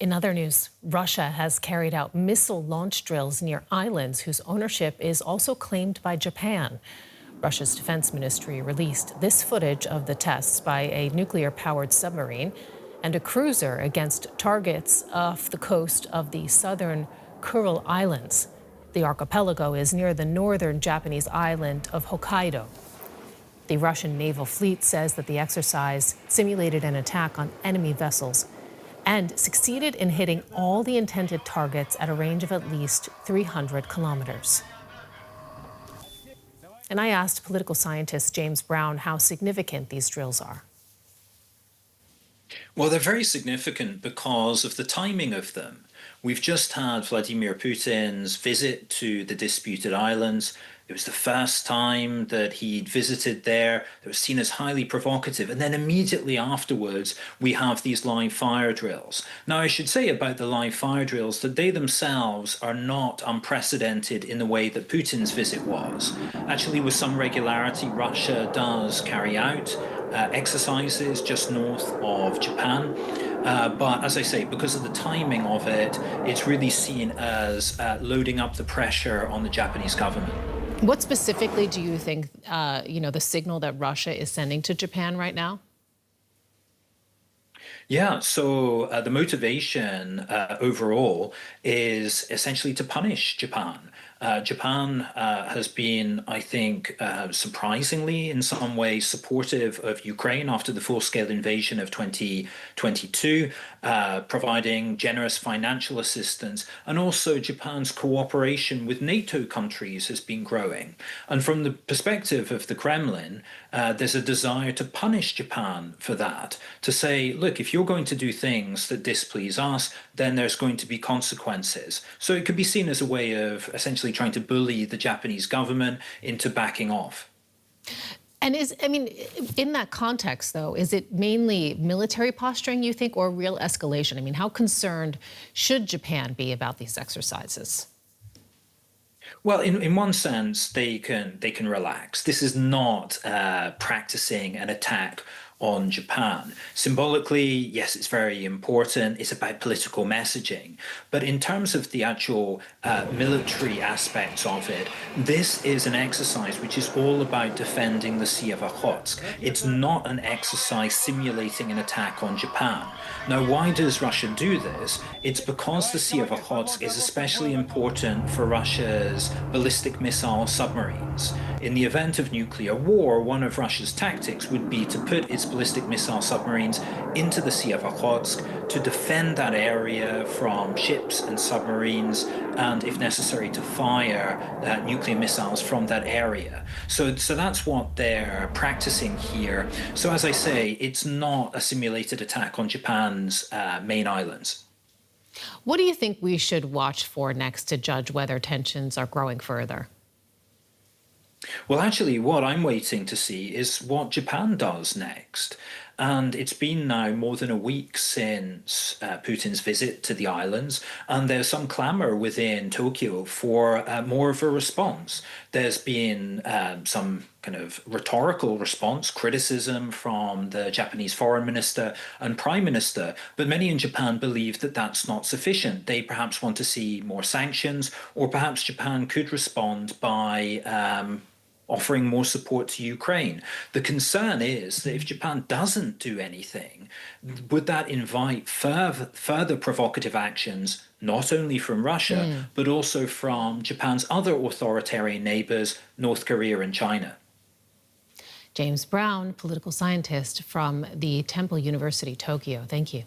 In other news, Russia has carried out missile launch drills near islands whose ownership is also claimed by Japan. Russia's defense ministry released this footage of the tests by a nuclear-powered submarine and a cruiser against targets off the coast of the southern Kuril Islands. The archipelago is near the northern Japanese island of Hokkaido. The Russian naval fleet says that the exercise simulated an attack on enemy vessels and succeeded in hitting all the intended targets at a range of at least 300 kilometers. And I asked political scientist James Brown how significant these drills are. Well, they're very significant because of the timing of them. We've just had Vladimir Putin's visit to the disputed islands. It was the first time that he'd visited there. It was seen as highly provocative. And then immediately afterwards, we have these live fire drills. Now, I should say about the live fire drills that they themselves are not unprecedented in the way that Putin's visit was. Actually, with some regularity, Russia does carry out exercises just north of Japan. But as I say, because of the timing of it, it's really seen as loading up the pressure on the Japanese government. What specifically do you think, the signal that Russia is sending to Japan right now? Yeah, so the motivation overall is essentially to punish Japan. Japan has been, I think, surprisingly in some ways supportive of Ukraine after the full-scale invasion of 2022, providing generous financial assistance, and also Japan's cooperation with NATO countries has been growing. And from the perspective of the Kremlin, there's a desire to punish Japan for that, to say, look, if you're going to do things that displease us, then there's going to be consequences. So it could be seen as a way of essentially trying to bully the Japanese government into backing off. And in that context, though, is it mainly military posturing, you think, or real escalation? I mean, how concerned should Japan be about these exercises? Well, in one sense, they can relax. This is not practicing an attack on Japan. Symbolically, yes, it's very important. It's about political messaging. But in terms of the actual military aspects of it, this is an exercise which is all about defending the Sea of Okhotsk. It's not an exercise simulating an attack on Japan. Now, why does Russia do this? It's because the Sea of Okhotsk is especially important for Russia's ballistic missile submarines. In the event of nuclear war, one of Russia's tactics would be to put its ballistic missile submarines into the Sea of Okhotsk to defend that area from ships and submarines, and if necessary to fire nuclear missiles from that area. So that's what they're practicing here. So as I say, it's not a simulated attack on Japan's main islands. What do you think we should watch for next to judge whether tensions are growing further? Well, actually, what I'm waiting to see is what Japan does next. And it's been now more than a week since Putin's visit to the islands, and there's some clamor within Tokyo for more of a response. There's been some kind of rhetorical response, criticism from the Japanese foreign minister and prime minister, but many in Japan believe that that's not sufficient. They perhaps want to see more sanctions, or perhaps Japan could respond by offering more support to Ukraine. The concern is that if Japan doesn't do anything, would that invite further provocative actions, not only from Russia, but also from Japan's other authoritarian neighbors, North Korea and China? James Brown, political scientist from the Temple University, Tokyo. Thank you.